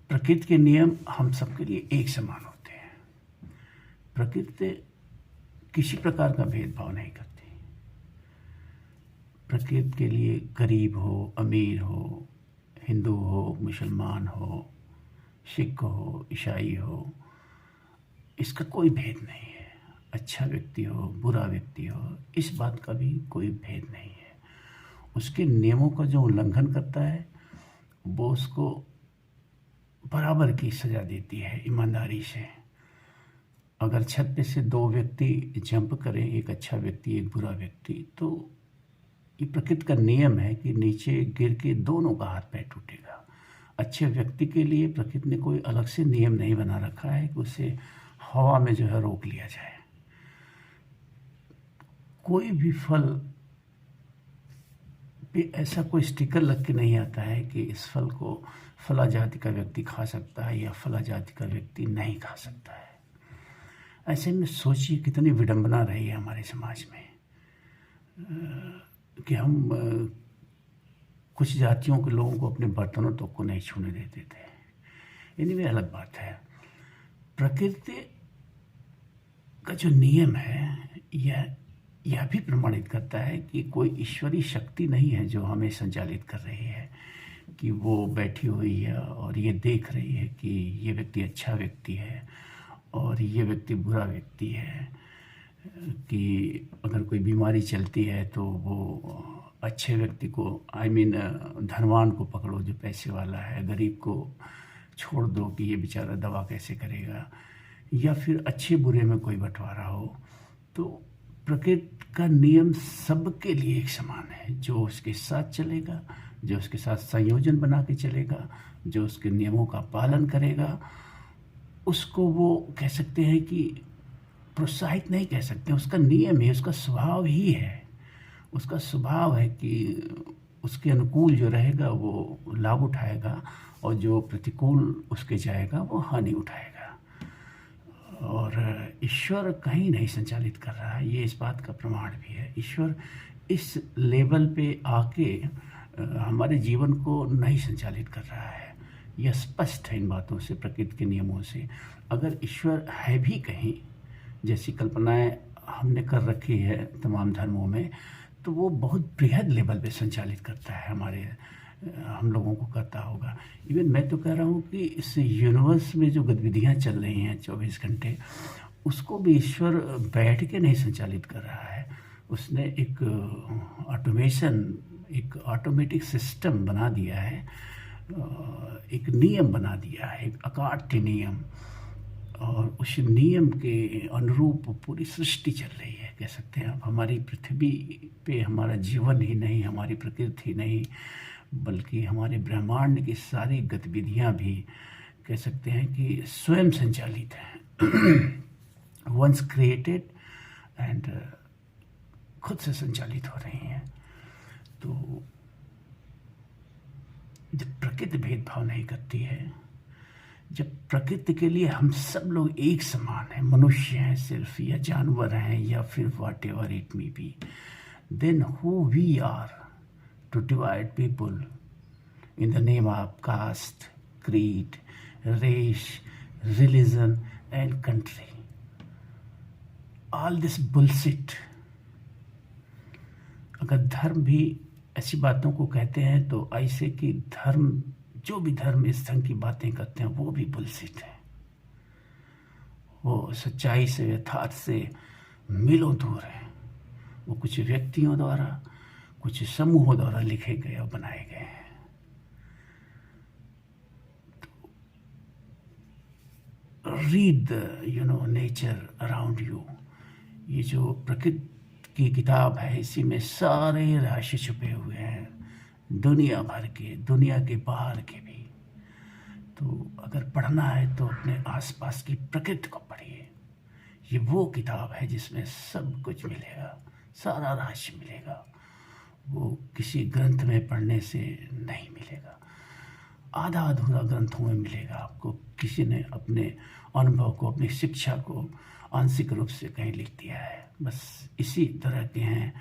प्रकृति के नियम हम सबके लिए एक समान होते हैं। प्रकृति किसी प्रकार का भेदभाव नहीं करती। प्रकृति के लिए गरीब हो, अमीर हो, हिंदू हो, मुसलमान हो, सिख हो, ईसाई हो, इसका कोई भेद नहीं है। अच्छा व्यक्ति हो, बुरा व्यक्ति हो, इस बात का भी कोई भेद नहीं है। उसके नियमों का जो उल्लंघन करता है वो उसको बराबर की सज़ा देती है ईमानदारी से। अगर छत पे से दो व्यक्ति जंप करें, एक अच्छा व्यक्ति एक बुरा व्यक्ति, तो ये प्रकृति का नियम है कि नीचे गिर के दोनों का हाथ पैर टूटेगा। अच्छे व्यक्ति के लिए प्रकृति ने कोई अलग से नियम नहीं बना रखा है कि उसे हवा में जो है रोक लिया जाए। कोई भी फल पे ऐसा कोई स्टिकर लग के नहीं आता है कि इस फल को फला जाति का व्यक्ति खा सकता है या फला जाति का व्यक्ति नहीं खा सकता है। ऐसे में सोचिए कितनी विडंबना रही है हमारे समाज में कि हम कुछ जातियों के लोगों को अपने बर्तनों तक को नहीं छूने देते थे। एनीवे अलग बात है। प्रकृति का जो नियम है यह भी प्रमाणित करता है कि कोई ईश्वरीय शक्ति नहीं है जो हमें संचालित कर रही है, कि वो बैठी हुई है और ये देख रही है कि ये व्यक्ति अच्छा व्यक्ति है और ये व्यक्ति बुरा व्यक्ति है। कि अगर कोई बीमारी चलती है तो वो अच्छे व्यक्ति को धनवान को पकड़ो जो पैसे वाला है, गरीब को छोड़ दो कि ये बेचारा दवा कैसे करेगा, या फिर अच्छे बुरे में कोई बंटवारा हो। तो प्रकृति का नियम सबके लिए एक समान है। जो उसके साथ चलेगा, जो उसके साथ संयोजन बना के चलेगा, जो उसके नियमों का पालन करेगा, उसको वो कह सकते हैं कि प्रोत्साहित नहीं कह सकते, उसका नियम है, उसका स्वभाव ही है। उसका स्वभाव है कि उसके अनुकूल जो रहेगा वो लाभ उठाएगा और जो प्रतिकूल उसके जाएगा वो हानि उठाएगा। और ईश्वर कहीं नहीं संचालित कर रहा है, ये इस बात का प्रमाण भी है। ईश्वर इस लेवल पे आके हमारे जीवन को नहीं संचालित कर रहा है। यह स्पष्ट है इन बातों से, प्रकृति के नियमों से। अगर ईश्वर है भी कहीं, जैसी कल्पनाएं हमने कर रखी है तमाम धर्मों में, तो वो बहुत बृहद लेवल पे संचालित करता है हम लोगों को करता होगा। इवन मैं तो कह रहा हूँ कि इस यूनिवर्स में जो गतिविधियाँ चल रही हैं 24 घंटे, उसको भी ईश्वर बैठ के नहीं संचालित कर रहा है। उसने एक ऑटोमेशन, एक ऑटोमेटिक सिस्टम बना दिया है, एक नियम बना दिया है, एक अकाट्य नियम, और उस नियम के अनुरूप पूरी सृष्टि चल रही है। कह सकते हैं अब हमारी पृथ्वी पे हमारा जीवन ही नहीं, हमारी प्रकृति ही नहीं, बल्कि हमारे ब्रह्मांड की सारी गतिविधियां भी कह सकते हैं कि स्वयं संचालित हैं। वंस क्रिएटेड एंड खुद से संचालित हो रही हैं। तो जब प्रकृति भेदभाव नहीं करती है, जब प्रकृति के लिए हम सब लोग एक समान हैं, मनुष्य हैं सिर्फ, या जानवर हैं, या फिर whatever it may be, then who we are to divide people in the name of caste, creed, race, religion and country. All this bullshit. अगर धर्म भी ऐसी बातों को कहते हैं तो ऐसे कि धर्म, जो भी धर्म इस ढंग की बातें करते हैं वो भी बुलशिट है। वो सच्चाई से, यथार्थ से मीलों दूर है। वो कुछ व्यक्तियों द्वारा, कुछ समूहों द्वारा लिखे गए और बनाए गए हैं। Read the nature around you. ये जो प्रकृति की किताब है, इसी में सारे रहस्य छुपे हुए हैं, दुनिया भर के, दुनिया के बाहर के भी। तो अगर पढ़ना है तो अपने आसपास की प्रकृति को पढ़िए। ये वो किताब है जिसमें सब कुछ मिलेगा, सारा रहस्य मिलेगा। वो किसी ग्रंथ में पढ़ने से नहीं मिलेगा, आधा अधूरा ग्रंथों में मिलेगा आपको। किसी ने अपने अनुभव को, अपनी शिक्षा को आंशिक रूप से कहीं लिख दिया है। बस इसी तरह के हैं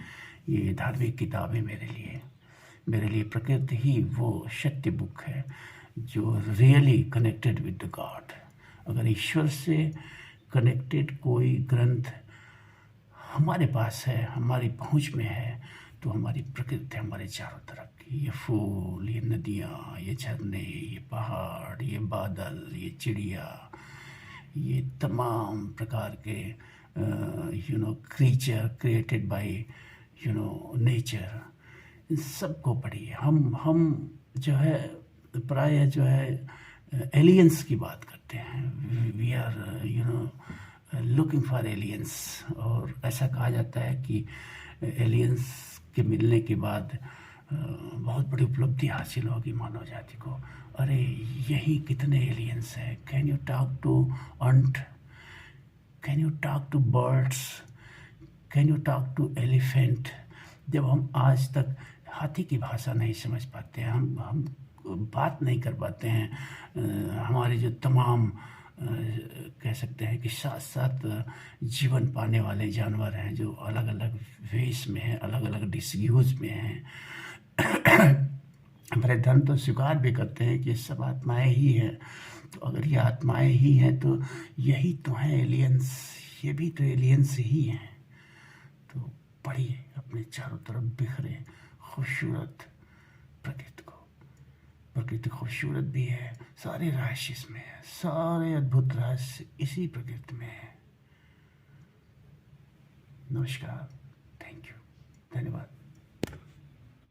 ये धार्मिक किताबें मेरे लिए। प्रकृति ही वो सत्य बुक है जो really connected with the God. अगर ईश्वर से कनेक्टेड कोई ग्रंथ हमारे पास है, हमारी पहुंच में है, तो हमारी प्रकृति हमारे चारों तरफ की, ये फूल, ये नदियाँ, ये झरने, ये पहाड़, ये बादल, ये चिड़िया, ये तमाम प्रकार के क्रीचर क्रिएटेड बाय नेचर, इन सबको पढ़िए। हम जो है प्राय जो है एलियंस की बात करते हैं, we are looking for aliens, और ऐसा कहा जाता है कि एलियंस के मिलने के बाद बहुत बड़ी उपलब्धि हासिल होगी मानव जाति को। अरे यही कितने एलियंस हैं। Can you talk to ant, can you talk to birds, can you talk to elephant. जब हम आज तक हाथी की भाषा नहीं समझ पाते हैं, हम बात नहीं कर पाते हैं, हमारे जो तमाम कह सकते हैं कि साथ साथ जीवन पाने वाले जानवर हैं, जो अलग अलग वेश में हैं, अलग अलग डिस्यूज में हैं, हमारे धर्म तो स्वीकार भी करते हैं कि ये सब आत्माएं ही हैं। तो अगर ये आत्माएं ही हैं तो यही तो हैं एलियंस, ये भी तो एलियंस ही हैं। तो पढ़िए अपने चारों तरफ बिखरे खूबसूरत प्रकृति को। प्रकृति खूबसूरत भी है, सारे रहस्य इसमें है, सारे अद्भुत रहस्य इसी प्रकृति में है। नमस्कार, थैंक यू, धन्यवाद।